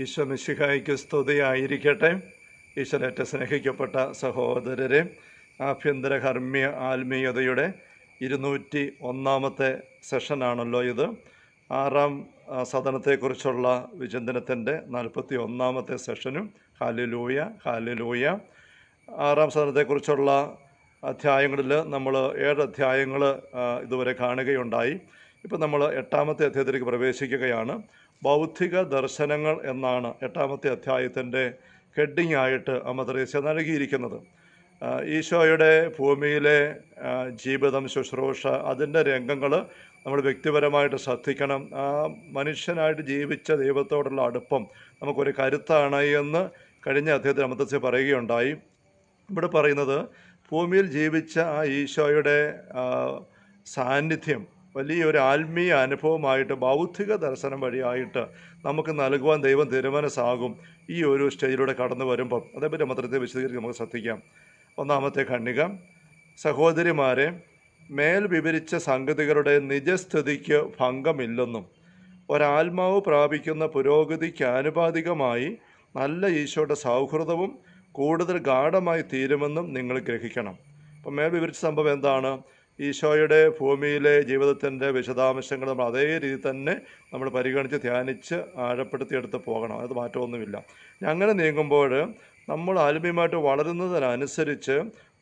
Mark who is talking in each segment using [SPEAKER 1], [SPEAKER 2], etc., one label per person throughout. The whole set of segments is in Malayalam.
[SPEAKER 1] ഈശോ മിശിഹായ്ക്ക് സ്തുതിയായിരിക്കട്ടെ. ഈശ്വരേറ്റ സ്നേഹിക്കപ്പെട്ട സഹോദരരെ, ആഭ്യന്തര കർമ്മ്യ ആത്മീയതയുടെ 201 സെഷനാണല്ലോ ഇത്. ആറാം സദനത്തെക്കുറിച്ചുള്ള വിചിന്തനത്തിൻ്റെ 41 സെഷനും ഹല്ലേലൂയ ഹല്ലേലൂയ. ആറാം സദനത്തെക്കുറിച്ചുള്ള അധ്യായങ്ങളിൽ നമ്മൾ 7 അധ്യായങ്ങൾ ഇതുവരെ കാണുകയുണ്ടായി. ഇപ്പം നമ്മൾ 8ാമത്തെ അധ്യായത്തിലേക്ക് പ്രവേശിക്കുകയാണ്. ബൗദ്ധിക ദർശനങ്ങൾ എന്നാണ് 8ാമത്തെ അധ്യായത്തിൻ്റെ ഹെഡിങ് ആയിട്ട് അമ്മ ത്രേസ്യ നൽകിയിരിക്കുന്നത്. ഈശോയുടെ ഭൂമിയിലെ ജീവിതം, ശുശ്രൂഷ, അതിൻ്റെ രംഗങ്ങൾ നമ്മൾ വ്യക്തിപരമായിട്ട് ശ്രദ്ധിക്കണം. ആ മനുഷ്യനായിട്ട് ജീവിച്ച ദൈവത്തോടുള്ള അടുപ്പം നമുക്കൊരു കരുത്താണ് എന്ന് കഴിഞ്ഞ അധ്യായത്തിൽ അമ്മ ത്രേസ്യ പറയുകയുണ്ടായി. ഇവിടെ പറയുന്നത് ഭൂമിയിൽ ജീവിച്ച ആ ഈശോയുടെ സാന്നിധ്യം വലിയൊരു ആത്മീയ അനുഭവമായിട്ട് ബൗദ്ധിക ദർശനം വഴിയായിട്ട് നമുക്ക് നൽകുവാൻ ദൈവം തിരുമനസ്സാകും ഈ ഒരു സ്റ്റേജിലൂടെ കടന്നു വരുമ്പം. അതേപറ്റി മന്ത്രത്തെ വിശദീകരിച്ച് നമുക്ക് ശ്രദ്ധിക്കാം. 1ാമത്തെ ഖണ്ഡിക: സഹോദരിമാരെ, മേൽ വിവരിച്ച സംഗതികളുടെ നിജസ്ഥിതിക്ക് ഭംഗമില്ലെന്നും ഒരാത്മാവ് പ്രാപിക്കുന്ന പുരോഗതിക്ക് ആനുപാതികമായി നല്ല ഈശോയുടെ സൗഹൃദവും കൂടുതൽ ഗാഢമായി തീരുമെന്നും നിങ്ങൾ ഗ്രഹിക്കണം. അപ്പം മേൽ വിവരിച്ച സംഭവം എന്താണ്? ഈശോയുടെ ഭൂമിയിലെ ജീവിതത്തിൻ്റെ വിശദാംശങ്ങൾ നമ്മൾ അതേ രീതി തന്നെ നമ്മൾ പരിഗണിച്ച് ധ്യാനിച്ച് ആഴപ്പെടുത്തിയെടുത്ത് പോകണം. അത് മാറ്റമൊന്നുമില്ല. അങ്ങനെ നീങ്ങുമ്പോൾ നമ്മൾ ആത്മീയമായിട്ട് വളരുന്നതിനനുസരിച്ച്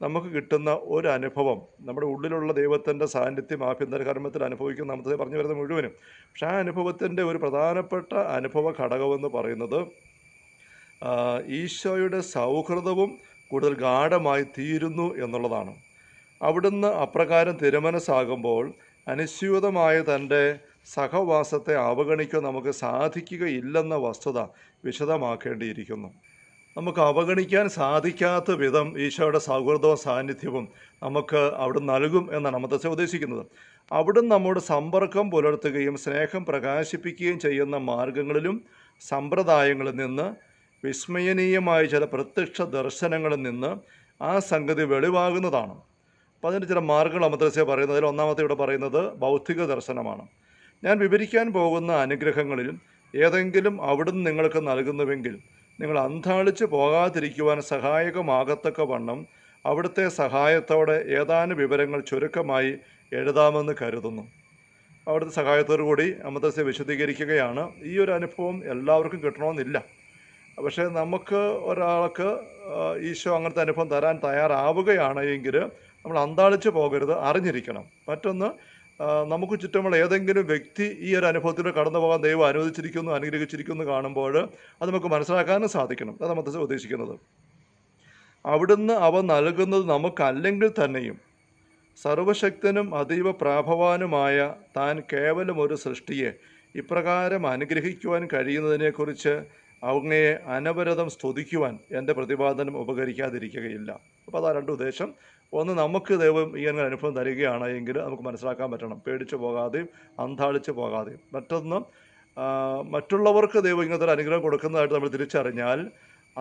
[SPEAKER 1] നമുക്ക് കിട്ടുന്ന ഒരു അനുഭവം, നമ്മുടെ ഉള്ളിലുള്ള ദൈവത്തിൻ്റെ സാന്നിധ്യം ആഭ്യന്തര കർമ്മത്തിൽ അനുഭവിക്കുന്ന നമുക്ക് പറഞ്ഞു വരുന്നത് മുഴുവനും. പക്ഷേ ആ അനുഭവത്തിൻ്റെ ഒരു പ്രധാനപ്പെട്ട അനുഭവ ഘടകമെന്ന് പറയുന്നത് ഈശോയുടെ സൗഹൃദവും കൂടുതൽ ഗാഢമായി തീരുന്നു എന്നുള്ളതാണ്. അവിടുന്ന് അപ്രകാരം തിരുമനസ്സാകുമ്പോൾ അനുസ്യൂതമായ തൻ്റെ സഹവാസത്തെ അവഗണിക്കാൻ നമുക്ക് സാധിക്കുകയില്ലെന്ന വസ്തുത വിശദമാക്കേണ്ടിയിരിക്കുന്നു. നമുക്ക് അവഗണിക്കാൻ സാധിക്കാത്ത വിധം ഈശോയുടെ സൗഹൃദവും സാന്നിധ്യവും നമുക്ക് അവിടുന്ന് നൽകും എന്നാണ് അമ്മ ത്രേസ്യ ഉദ്ദേശിക്കുന്നത്. അവിടുന്ന് നമ്മോട് സമ്പർക്കം പുലർത്തുകയും സ്നേഹം പ്രകാശിപ്പിക്കുകയും ചെയ്യുന്ന മാർഗങ്ങളിലും സമ്പ്രദായങ്ങളിൽ നിന്ന്, വിസ്മയനീയമായ ചില പ്രത്യക്ഷ ദർശനങ്ങളിൽ നിന്ന് ആ സംഗതി വെളിവാകുന്നതാണ്. അപ്പോൾ അതിൻ്റെ ചില മാർഗങ്ങൾ അമ്മ ത്രേസ്യ പറയുന്നത്, അതിൽ 1ാമത്തെ ഇവിടെ പറയുന്നത് ബൗദ്ധിക ദർശനമാണ്. ഞാൻ വിവരിക്കാൻ പോകുന്ന അനുഗ്രഹങ്ങളിൽ ഏതെങ്കിലും അവിടുന്ന് നിങ്ങൾക്ക് നൽകുന്നുവെങ്കിൽ നിങ്ങൾ അന്ധാളിച്ച് പോകാതിരിക്കുവാൻ സഹായകമാകത്തക്ക വണ്ണം അവിടുത്തെ സഹായത്തോടെ ഏതാനും വിവരങ്ങൾ ചുരുക്കമായി എഴുതാമെന്ന് കരുതുന്നു. അവിടുത്തെ സഹായത്തോടു കൂടി അമ്മ ത്രേസ്യ വിശദീകരിക്കുകയാണ്. ഈ ഒരു അനുഭവം എല്ലാവർക്കും കിട്ടണമെന്നില്ല. പക്ഷേ നമുക്ക് ഒരാൾക്ക് ഈശോ അങ്ങനത്തെ അനുഭവം തരാൻ തയ്യാറാവുകയാണ് എങ്കിൽ നമ്മൾ അന്താളിച്ച് പോകരുത്, അറിഞ്ഞിരിക്കണം. മറ്റൊന്ന്, നമുക്ക് ചുറ്റുമുള്ള ഏതെങ്കിലും വ്യക്തി ഈ ഒരു അനുഭവത്തിലൂടെ കടന്നു പോകാൻ ദൈവം അനുവദിച്ചിരിക്കുന്നു, അനുഗ്രഹിച്ചിരിക്കുന്നു കാണുമ്പോൾ അത് നമുക്ക് മനസ്സിലാക്കാനും സാധിക്കണം. അത് നമ്മൾ ഉദ്ദേശിക്കുന്നത്. അവിടുന്ന് അവ നൽകുന്നത് നമുക്കല്ലെങ്കിൽ തന്നെയും സർവശക്തനും അതീവ പ്രാഭവാനുമായ താൻ കേവലം ഒരു സൃഷ്ടിയെ ഇപ്രകാരം അനുഗ്രഹിക്കുവാൻ കഴിയുന്നതിനെക്കുറിച്ച് അങ്ങയെ അനവരതം സ്തുതിക്കുവാൻ എൻ്റെ പ്രതിപാദനം ഉപകരിക്കാതിരിക്കുകയില്ല. അപ്പോൾ അതാ 2 ഉദ്ദേശം. ഒന്ന്, നമുക്ക് ദൈവം ഈ അനുഭവം തരികയാണ് എങ്കിൽ നമുക്ക് മനസ്സിലാക്കാൻ പറ്റണം, പേടിച്ചു പോകാതെയും അന്താളിച്ച് പോകാതെയും. മറ്റൊന്ന്, മറ്റുള്ളവർക്ക് ദൈവം ഇങ്ങനത്തെ ഒരു അനുഗ്രഹം കൊടുക്കുന്നതായിട്ട് നമ്മൾ തിരിച്ചറിഞ്ഞാൽ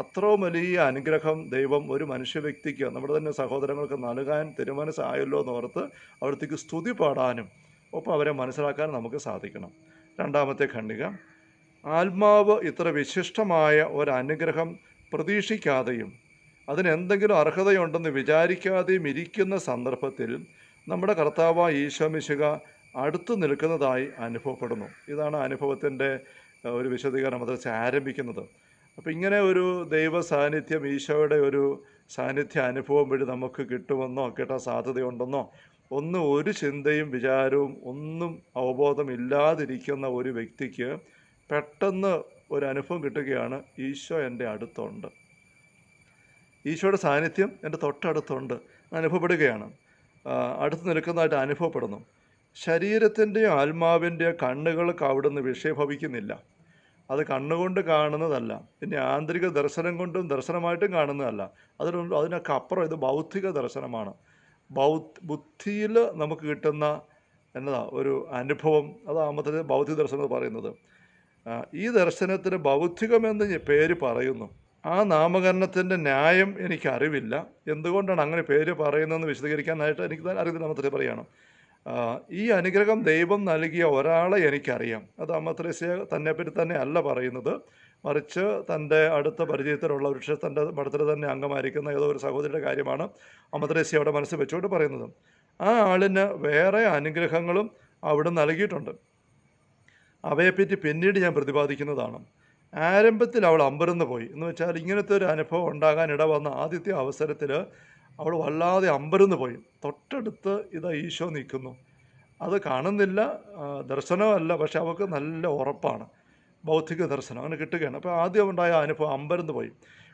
[SPEAKER 1] അത്രയും വലിയ അനുഗ്രഹം ദൈവം ഒരു മനുഷ്യ വ്യക്തിക്ക്, നമ്മുടെ തന്നെ സഹോദരങ്ങൾക്ക് നൽകാൻ തിരുമനസ്സായല്ലോ എന്നോർത്ത് അവിടത്തേക്ക് സ്തുതി പാടാനും ഒപ്പം അവരെ മനസ്സിലാക്കാനും നമുക്ക് സാധിക്കണം. 2ാമത്തെ ഖണ്ഡിക: ആത്മാവ് ഇത്ര വിശിഷ്ടമായ ഒരനുഗ്രഹം പ്രതീക്ഷിക്കാതെയും അതിനെന്തെങ്കിലും അർഹതയുണ്ടെന്ന് വിചാരിക്കാതെയും ഇരിക്കുന്ന സന്ദർഭത്തിൽ നമ്മുടെ കർത്താവായ ഈശോ മിശിഹ അടുത്തു നിൽക്കുന്നതായി അനുഭവപ്പെടുന്നു. ഇതാണ് അനുഭവത്തിൻ്റെ ഒരു വിശദീകരണം അത് ആരംഭിക്കുന്നത്. അപ്പോൾ ഇങ്ങനെ ഒരു ദൈവ സാന്നിധ്യം, ഈശോയുടെ ഒരു സാന്നിധ്യ അനുഭവം വഴി നമുക്ക് കിട്ടുമെന്നോ കിട്ടാൻ സാധ്യതയുണ്ടെന്നോ ഒരു ചിന്തയും വിചാരവും ഒന്നും അവബോധമില്ലാതിരിക്കുന്ന ഒരു വ്യക്തിക്ക് പെട്ടെന്ന് ഒരു അനുഭവം കിട്ടുകയാണ്. ഈശോ എൻ്റെ അടുത്തുണ്ട്, ഈശോയുടെ സാന്നിധ്യം എൻ്റെ തൊട്ടടുത്തുണ്ട് അനുഭവപ്പെടുകയാണ്, അടുത്ത് നിൽക്കുന്നതായിട്ട് അനുഭവപ്പെടുന്നു. ശരീരത്തിൻ്റെയോ ആത്മാവിൻ്റെയോ കണ്ണുകൾക്ക് അവിടുന്ന് വിഷയഭവിക്കുന്നില്ല. അത് കണ്ണുകൊണ്ട് കാണുന്നതല്ല, പിന്നെ ആന്തരിക ദർശനം കൊണ്ടും ദർശനമായിട്ടും കാണുന്നതല്ല. അതിനൊക്കെ അപ്പുറം ഇത് ബൗദ്ധിക ദർശനമാണ്. ബുദ്ധിയിൽ നമുക്ക് കിട്ടുന്ന ഒരു അനുഭവം, അതാമത്തെ ബൗദ്ധിക ദർശനം എന്ന് പറയുന്നത്. ഈ ദർശനത്തിന് ബൗദ്ധികമെന്ന് പേര് പറയുന്നു. ആ നാമകരണത്തിൻ്റെ ന്യായം എനിക്കറിവില്ല. എന്തുകൊണ്ടാണ് അങ്ങനെ പേര് പറയുന്നതെന്ന് വിശദീകരിക്കാനായിട്ട് എനിക്ക് അറിയത്തില്ല. അമ്മ പറയണം, ഈ അനുഗ്രഹം ദൈവം നൽകിയ ഒരാളെ എനിക്കറിയാം. അത് അമ്മ ത്രേസ്യ തന്നെപ്പറ്റി തന്നെ അല്ല പറയുന്നത്, മറിച്ച് തൻ്റെ അടുത്ത പരിചയത്തിലുള്ള വൃക്ഷത്തിൻ്റെ മഠത്തിൽ തന്നെ അംഗമായിരിക്കുന്ന ഏതോ ഒരു സഹോദരിയുടെ കാര്യമാണ് അമദ്രേസ്യ അവിടെ മനസ്സിൽ വെച്ചുകൊണ്ട് പറയുന്നത്. ആ ആളിന് വേറെ അനുഗ്രഹങ്ങളും അവിടെ നൽകിയിട്ടുണ്ട്. അവയെപ്പറ്റി പിന്നീട് ഞാൻ പ്രതിപാദിക്കുന്നതാണ്. ആരംഭത്തിൽ അവൾ അമ്പരന്ന് പോയി എന്ന് വെച്ചാൽ ഇങ്ങനത്തെ ഒരു അനുഭവം ഉണ്ടാകാൻ ഇടവന്ന ആദ്യത്തെ അവസരത്തിൽ അവൾ വല്ലാതെ അമ്പരന്ന് പോയി. തൊട്ടടുത്ത് ഇതാ ഈശോ നിൽക്കുന്നു, അത് കാണുന്നില്ല, ദർശനമല്ല, പക്ഷെ അവൾക്ക് നല്ല ഉറപ്പാണ്, ബൗദ്ധിക ദർശനം അങ്ങനെ കിട്ടുകയാണ്. അപ്പോൾ ആദ്യം ഉണ്ടായ അനുഭവം അമ്പരന്ന് പോയി.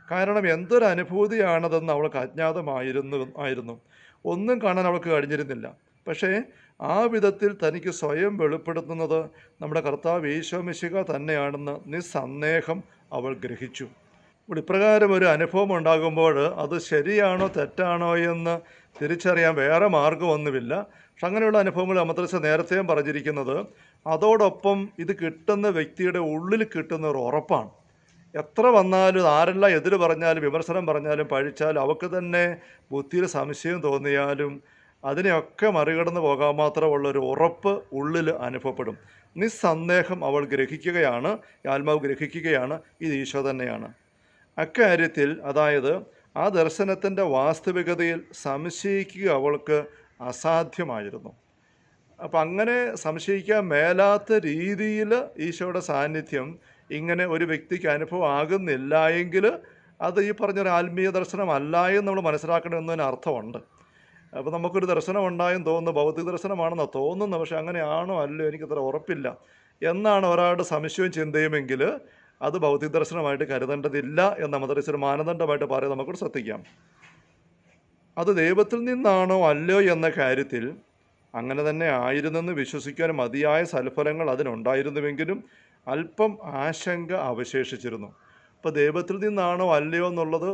[SPEAKER 1] കാരണം എന്തൊരു അനുഭൂതിയാണതെന്ന് അവൾക്ക് അജ്ഞാതമായിരുന്നു. ഒന്നും കാണാൻ അവൾക്ക് കഴിഞ്ഞിരുന്നില്ല. പക്ഷേ ആ വിധത്തിൽ തനിക്ക് സ്വയം വെളിപ്പെടുത്തുന്നത് നമ്മുടെ കർത്താവ് ഈശോ മിശിഹ തന്നെയാണെന്ന് നിസ്സന്ദേഹം അവൾ ഗ്രഹിച്ചു. ഇവിടെ ഇപ്രകാരം ഒരു അനുഭവം ഉണ്ടാകുമ്പോൾ അത് ശരിയാണോ തെറ്റാണോ എന്ന് തിരിച്ചറിയാൻ വേറെ മാർഗമൊന്നുമില്ല. പക്ഷെ അങ്ങനെയുള്ള അനുഭവങ്ങൾ അമദ്രസ നേരത്തെയും പറഞ്ഞിരിക്കുന്നത് അതോടൊപ്പം ഇത് കിട്ടുന്ന വ്യക്തിയുടെ ഉള്ളിൽ കിട്ടുന്ന ഒരു ഉറപ്പാണ്. എത്ര വന്നാലും ആരെല്ലാം എതിര് പറഞ്ഞാലും വിമർശനം പറഞ്ഞാലും പഴിച്ചാലും അവൾക്ക് തന്നെ ബുദ്ധിയിൽ സംശയം തോന്നിയാലും അതിനെയൊക്കെ മറികടന്ന് പോകാൻ മാത്രമുള്ളൊരു ഉറപ്പ് ഉള്ളിൽ അനുഭവപ്പെടും. നിസ്സന്ദേഹം അവൾ ഗ്രഹിക്കുകയാണ്, ആത്മാവ് ഗ്രഹിക്കുകയാണ്, ഇത് ഈശോ തന്നെയാണ്. അക്കാര്യത്തിൽ അതായത് ആ ദർശനത്തിൻ്റെ വാസ്തവികതയിൽ സംശയിക്കുക അവൾക്ക് അസാധ്യമായിരുന്നു. അപ്പം അങ്ങനെ സംശയിക്കാൻ മേലാത്ത രീതിയിൽ ഈശോയുടെ സാന്നിധ്യം ഇങ്ങനെ ഒരു വ്യക്തിക്ക് അനുഭവം ആകുന്നില്ല എങ്കിൽ അത് ഈ പറഞ്ഞൊരു ആത്മീയ ദർശനമല്ല എന്ന് നമ്മൾ മനസ്സിലാക്കണമെന്നതിന് അർത്ഥമുണ്ട്. അപ്പോൾ നമുക്കൊരു ദർശനം ഉണ്ടായെന്ന് തോന്നുന്നു, ഭൗതിക ദർശനമാണെന്നാണ് തോന്നുന്നത്, പക്ഷെ അങ്ങനെയാണോ അല്ലയോ എനിക്കത്ര ഉറപ്പില്ല എന്നാണ് ഒരാളുടെ സംശയവും ചിന്തയുമെങ്കിൽ അത് ഭൗതിക ദർശനമായിട്ട് കരുതേണ്ടതില്ല എന്ന മദ്രസ മാനദണ്ഡമായിട്ട് പറയാൻ നമുക്കൊരു ശ്രദ്ധിക്കാം. അത് ദൈവത്തിൽ നിന്നാണോ അല്ലയോ എന്ന കാര്യത്തിൽ അങ്ങനെ തന്നെ ആയിരുന്നെന്ന് വിശ്വസിക്കാൻ മതിയായ സൽഫലങ്ങൾ അതിനുണ്ടായിരുന്നുവെങ്കിലും അല്പം ആശങ്ക അവശേഷിച്ചിരുന്നു. അപ്പോൾ ദൈവത്തിൽ നിന്നാണോ അല്ലയോ എന്നുള്ളത്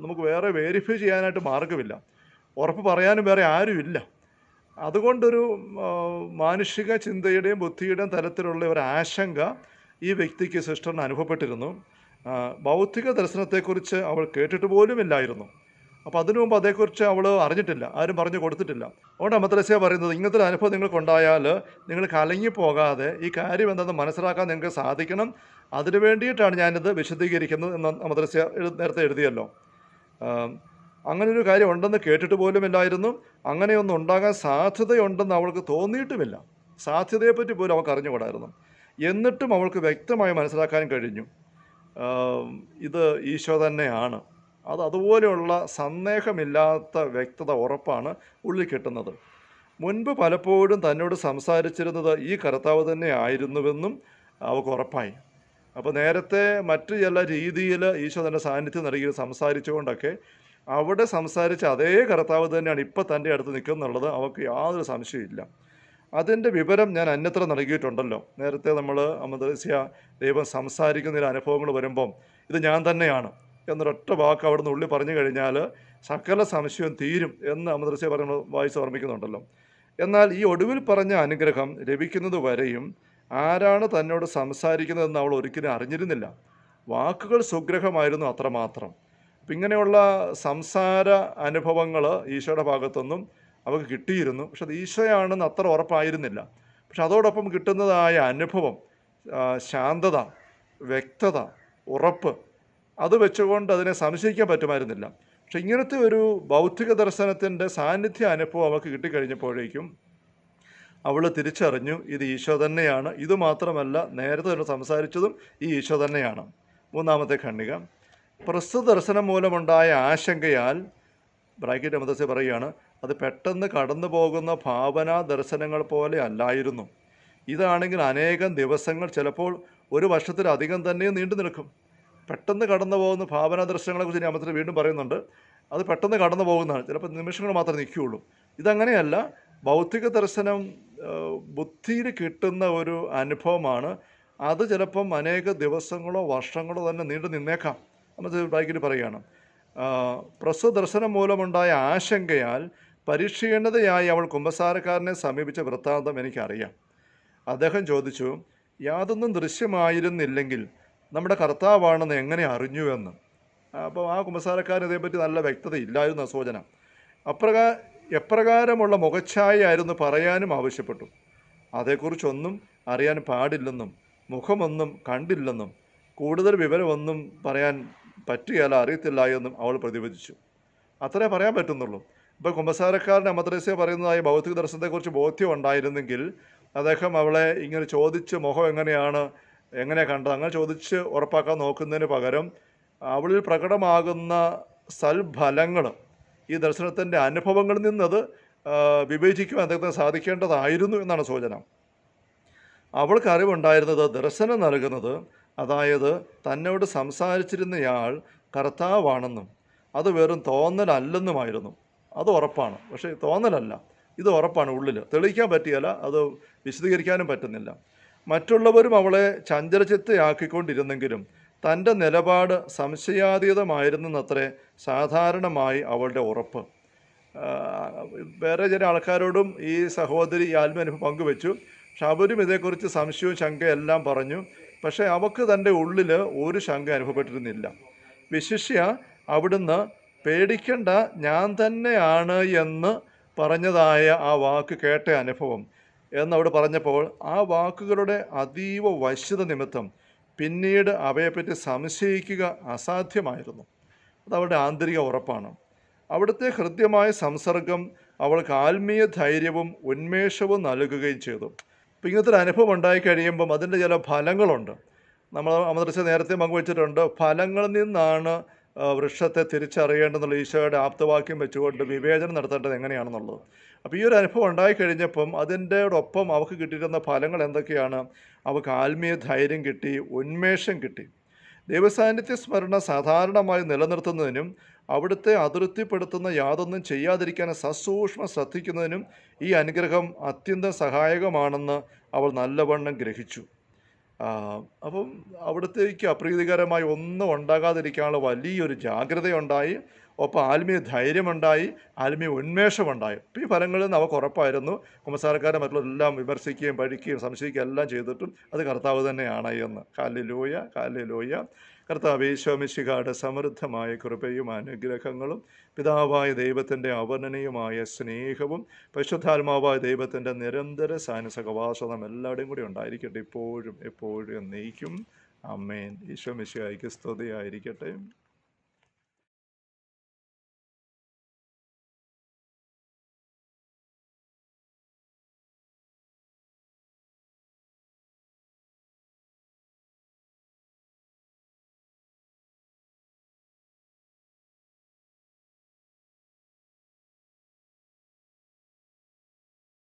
[SPEAKER 1] നമുക്ക് വേറെ വെരിഫൈ ചെയ്യാനായിട്ട് മാർഗമില്ല, ഉറപ്പ് പറയാനും വേറെ ആരുമില്ല. അതുകൊണ്ടൊരു മാനുഷിക ചിന്തയുടെയും ബുദ്ധിയുടെയും തലത്തിലുള്ള ഒരു ആശങ്ക ഈ വ്യക്തിക്ക് സിസ്റ്ററിന് അനുഭവപ്പെട്ടിരുന്നു. ഭൗതിക ദർശനത്തെക്കുറിച്ച് അവൾ കേട്ടിട്ട് പോലുമില്ലായിരുന്നു. അപ്പോൾ അതിനു മുമ്പ് അതേക്കുറിച്ച് അവൾ അറിഞ്ഞിട്ടില്ല, ആരും പറഞ്ഞു കൊടുത്തിട്ടില്ല. അതുകൊണ്ട് അമദ്രസ്യ പറയുന്നത് ഇങ്ങനത്തെ ഒരു അനുഭവം നിങ്ങൾക്കുണ്ടായാൽ നിങ്ങൾ കലങ്ങിപ്പോകാതെ ഈ കാര്യം എന്താണെന്ന് മനസ്സിലാക്കാൻ നിങ്ങൾക്ക് സാധിക്കണം. അതിനു വേണ്ടിയിട്ടാണ് ഞാനിത് വിശദീകരിക്കുന്നത് എന്ന് അമദ്രസ്യ നേരത്തെ എഴുതിയല്ലോ. അങ്ങനൊരു കാര്യം ഉണ്ടെന്ന് കേട്ടിട്ട് പോലുമില്ലായിരുന്നു, അങ്ങനെയൊന്നും ഉണ്ടാകാൻ സാധ്യതയുണ്ടെന്ന് അവൾക്ക് തോന്നിയിട്ടുമില്ല, സാധ്യതയെപ്പറ്റി പോലും അവൾക്ക് അറിഞ്ഞുകൂടായിരുന്നു. എന്നിട്ടും അവൾക്ക് വ്യക്തമായി മനസ്സിലാക്കാൻ കഴിഞ്ഞു ഇത് ഈശോ തന്നെയാണ്. അതുപോലെയുള്ള സന്ദേഹമില്ലാത്ത വ്യക്തത ഉറപ്പാണ് ഉള്ളിൽ കിട്ടുന്നത്. മുൻപ് പലപ്പോഴും തന്നോട് സംസാരിച്ചിരുന്നത് ഈ കർത്താവ് തന്നെ ആയിരുന്നുവെന്നും അവൾക്ക് ഉറപ്പായി. അപ്പോൾ നേരത്തെ മറ്റു ചില രീതിയിൽ ഈശോ തൻ്റെ സാന്നിധ്യം നൽകി സംസാരിച്ചുകൊണ്ടൊക്കെ അവിടെ സംസാരിച്ച അതേ കർത്താവ് തന്നെയാണ് ഇപ്പം തൻ്റെ അടുത്ത് നിൽക്കുന്നുള്ളത് അവൾക്ക് യാതൊരു സംശയമില്ല. അതിൻ്റെ വിവരം ഞാൻ അന്യത്ര നൽകിയിട്ടുണ്ടല്ലോ. നേരത്തെ നമ്മൾ അമദ്രസ്യ ദൈവം സംസാരിക്കുന്ന അനുഭവങ്ങൾ വരുമ്പം ഇത് ഞാൻ തന്നെയാണ് എന്നൊരൊറ്റ വാക്ക് അവിടെ നിന്ന് ഉള്ളിൽ പറഞ്ഞു കഴിഞ്ഞാൽ സകല സംശയവും തീരും എന്ന് അമദ്രസ്യ പറഞ്ഞ വായിച്ച് ഓർമ്മിക്കുന്നുണ്ടല്ലോ. എന്നാൽ ഈ ഒടുവിൽ പറഞ്ഞ അനുഗ്രഹം ലഭിക്കുന്നത് വരെയും ആരാണ് തന്നോട് സംസാരിക്കുന്നതെന്ന് അവൾ ഒരിക്കലും അറിഞ്ഞിരുന്നില്ല. വാക്കുകൾ സുഗ്രഹമായിരുന്നു അത്രമാത്രം. അപ്പം ഇങ്ങനെയുള്ള സംസാര അനുഭവങ്ങൾ ഈശോയുടെ ഭാഗത്തൊന്നും അവൾക്ക് കിട്ടിയിരുന്നു. പക്ഷെ അത് ഈശോയാണെന്ന് അത്ര ഉറപ്പായിരുന്നില്ല. പക്ഷെ അതോടൊപ്പം കിട്ടുന്നതായ അനുഭവം, ശാന്തത, വ്യക്തത, ഉറപ്പ്, അത് വെച്ചുകൊണ്ട് അതിനെ സംശയിക്കാൻ പറ്റുമായിരുന്നില്ല. പക്ഷെ ഇങ്ങനത്തെ ഒരു ബൗദ്ധിക ദർശനത്തിൻ്റെ സാന്നിധ്യ അനുഭവം അവൾക്ക് കിട്ടിക്കഴിഞ്ഞപ്പോഴേക്കും അവൾ തിരിച്ചറിഞ്ഞു ഇത് ഈശോ തന്നെയാണ്. ഇതുമാത്രമല്ല, നേരത്തെ തന്നെ സംസാരിച്ചതും ഈ ഈശോ തന്നെയാണ്. മൂന്നാമത്തെ ഖണ്ഡിക, പ്രസ്തുത ദർശനം മൂലമുണ്ടായ ആശങ്കയാൽ ബ്രാക്കറ്റ് അമദ്രസ്യ പറയുകയാണ്, അത് പെട്ടെന്ന് കടന്നു പോകുന്ന ഭാവനാ ദർശനങ്ങൾ പോലെ അല്ലായിരുന്നു. ഇതാണെങ്കിൽ അനേകം ദിവസങ്ങൾ, ചിലപ്പോൾ ഒരു വർഷത്തിലധികം തന്നെ നീണ്ടു നിൽക്കും. പെട്ടെന്ന് കടന്നു പോകുന്ന ഭാവനാ ദർശനങ്ങളെക്കുറിച്ച് അമദ്രസ്യ വീണ്ടും പറയുന്നുണ്ട്. അത് പെട്ടെന്ന് കടന്നു പോകുന്നതാണ്, ചിലപ്പോൾ നിമിഷങ്ങൾ മാത്രമേ നിൽക്കുകയുള്ളൂ. ഇതങ്ങനെയല്ല, ഭൗതിക ദർശനം ബുദ്ധിയിൽ കിട്ടുന്ന ഒരു അനുഭവമാണ്. അത് ചിലപ്പം അനേക ദിവസങ്ങളോ വർഷങ്ങളോ തന്നെ നീണ്ടു നിന്നേക്കാം. അമദ്രസ്യ ബ്രാക്കറ്റ് പറയുകയാണ്, പ്രസ്തുത ദർശനം മൂലമുണ്ടായ ആശങ്കയാൽ പരിക്ഷീണതയായി അവൾ കുമ്പസാരക്കാരനെ സമീപിച്ച വൃത്താന്തം എനിക്കറിയാം. അദ്ദേഹം ചോദിച്ചു, യാതൊന്നും ദൃശ്യമായിരുന്നില്ലെങ്കിൽ നമ്മുടെ കർത്താവാണെന്ന് എങ്ങനെ അറിഞ്ഞുവെന്ന്. അപ്പോൾ ആ കുമ്പസാരക്കാരൻ ഇതേപ്പറ്റി നല്ല വ്യക്തത ഇല്ലായിരുന്നു സൂചന. എപ്രകാരമുള്ള മുഖച്ഛായയായിരുന്നു പറയാനും ആവശ്യപ്പെട്ടു. അതേക്കുറിച്ചൊന്നും അറിയാൻ പാടില്ലെന്നും മുഖമൊന്നും കണ്ടില്ലെന്നും കൂടുതൽ വിവരമൊന്നും പറയാൻ പറ്റുകയില്ല, അറിയത്തില്ല എന്നും അവൾ പ്രതിവചിച്ചു. അത്രേ പറയാൻ പറ്റുന്നുള്ളൂ. ഇപ്പോൾ കുമ്പസാരക്കാരൻ അമദ്രസ്യ പറയുന്നതായി ഭൗതിക ദർശനത്തെക്കുറിച്ച് ബോധ്യം ഉണ്ടായിരുന്നെങ്കിൽ അദ്ദേഹം അവളെ ഇങ്ങനെ ചോദിച്ച് മുഖം എങ്ങനെയാണ്, എങ്ങനെ കണ്ടത്, അങ്ങനെ ചോദിച്ച് ഉറപ്പാക്കാൻ നോക്കുന്നതിന് പകരം അവളിൽ പ്രകടമാകുന്ന സൽഫലങ്ങൾ, ഈ ദർശനത്തിൻ്റെ അനുഭവങ്ങളിൽ നിന്നത് വിവേചിക്കുവാൻ അദ്ദേഹത്തിന് സാധിക്കേണ്ടതായിരുന്നു എന്നാണ് സൂചന. അവൾക്ക് അറിവുണ്ടായിരുന്നത് ദർശനം നൽകുന്നത്, അതായത് തന്നോട് സംസാരിച്ചിരുന്നയാൾ കർത്താവാണെന്നും അത് വെറും തോന്നലല്ലെന്നുമായിരുന്നു. അത് ഉറപ്പാണ്. പക്ഷേ തോന്നലല്ല, ഇത് ഉറപ്പാണ്. ഉള്ളിൽ തെളിയിക്കാൻ പറ്റിയല്ല, അത് വിശദീകരിക്കാനും പറ്റുന്നില്ല. മറ്റുള്ളവരും അവളെ ചഞ്ചലചിത്തയാക്കിക്കൊണ്ടിരുന്നെങ്കിലും തൻ്റെ നിലപാട് സംശയാതീതമായിരുന്നെന്നത്രേ സാധാരണമായി അവളുടെ ഉറപ്പ്. വേറെ ചില ആൾക്കാരോടും ഈ സഹോദരി ഈ ആത്മാനുഭവം പങ്കുവെച്ചു. പക്ഷെ അവരും ഇതേക്കുറിച്ച് സംശയവും ശങ്കയും എല്ലാം പറഞ്ഞു. പക്ഷേ അവൾക്ക് തൻ്റെ ഉള്ളിൽ ഒരു ശങ്ക അനുഭവപ്പെട്ടിരുന്നില്ല. വിശിഷ്യ അവിടുന്ന് പേടിക്കണ്ട, ഞാൻ തന്നെയാണ് എന്ന് പറഞ്ഞതായ ആ വാക്ക് കേട്ട അനുഭവം എന്നവിടെ പറഞ്ഞപ്പോൾ ആ വാക്കുകളുടെ അതീവ വശ്യത നിമിത്തം പിന്നീട് അവയെപ്പറ്റി സംശയിക്കുക അസാധ്യമായിരുന്നു. അതവളുടെ ആന്തരിക ഉറപ്പാണ്. അവിടുത്തെ ഹൃദ്യമായ സംസർഗം അവൾക്ക് ആത്മീയ ധൈര്യവും ഉന്മേഷവും നൽകുകയും ചെയ്തു. ഇപ്പം ഇങ്ങനത്തെ ഒരു അനുഭവം ഉണ്ടായി കഴിയുമ്പം അതിൻ്റെ ചില ഫലങ്ങളുണ്ട്. നമ്മൾ അമദ്രസ നേരത്തെ പങ്കുവച്ചിട്ടുണ്ട്. ഫലങ്ങളിൽ നിന്നാണ് വൃക്ഷത്തെ തിരിച്ചറിയേണ്ടെന്നുള്ള ഈശോയുടെ ആപ്തവാക്യം വെച്ചുകൊണ്ട് വിവേചനം നടത്തേണ്ടത് എങ്ങനെയാണെന്നുള്ളത്. അപ്പോൾ ഈ ഒരു അനുഭവം ഉണ്ടായിക്കഴിഞ്ഞപ്പം അതിൻ്റെയോടൊപ്പം അവൾക്ക് കിട്ടിയിരുന്ന ഫലങ്ങൾ എന്തൊക്കെയാണ്? അവൾക്ക് ആത്മീയ ധൈര്യം കിട്ടി, ഉന്മേഷം കിട്ടി. ദൈവസാന്നിധ്യ സ്മരണ സാധാരണമായി നിലനിർത്തുന്നതിനും അവിടുത്തെ അതൃപ്തിപ്പെടുത്തുന്ന യാതൊന്നും ചെയ്യാതിരിക്കാൻ സസൂക്ഷ്മം ശ്രദ്ധിക്കുന്നതിനും ഈ അനുഗ്രഹം അത്യന്തം സഹായകമാണെന്ന് അവൾ നല്ലവണ്ണം ഗ്രഹിച്ചു. അപ്പം അവിടത്തേക്ക് അപ്രീതികരമായി ഒന്നും ഉണ്ടാകാതിരിക്കാനുള്ള വലിയൊരു ജാഗ്രതയുണ്ടായി. ഒപ്പം ആത്മീയ ധൈര്യമുണ്ടായി, ആത്മീയ ഉന്മേഷമുണ്ടായി. അപ്പോൾ ഈ ഫലങ്ങളിൽ നിന്ന് അവർക്ക് ഉറപ്പായിരുന്നു. കുമ്പസാരക്കാരെ മറ്റുള്ളവരെല്ലാം വിമർശിക്കുകയും പഴിക്കുകയും സംശയിക്കുകയും എല്ലാം ചെയ്തിട്ടും അത് കർത്താവ് തന്നെയാണ് എന്ന്. Hallelujah, hallelujah. കർത്താവ് യേശു മിശിഹായുടെ സമൃദ്ധമായ കൃപയും അനുഗ്രഹങ്ങളും പിതാവായ ദൈവത്തിൻ്റെ അവർണ്ണനീയമായ സ്നേഹവും പരിശുദ്ധാത്മാവായ ദൈവത്തിൻ്റെ നിരന്തര സഹവാസം എല്ലാവരുടെയും കൂടി ഉണ്ടായിരിക്കട്ടെ, ഇപ്പോഴും എപ്പോഴും എന്നേക്കും. ആമേൻ. ഈശോ മിശിഹായ്ക്ക് സ്തുതിയായിരിക്കട്ടെ.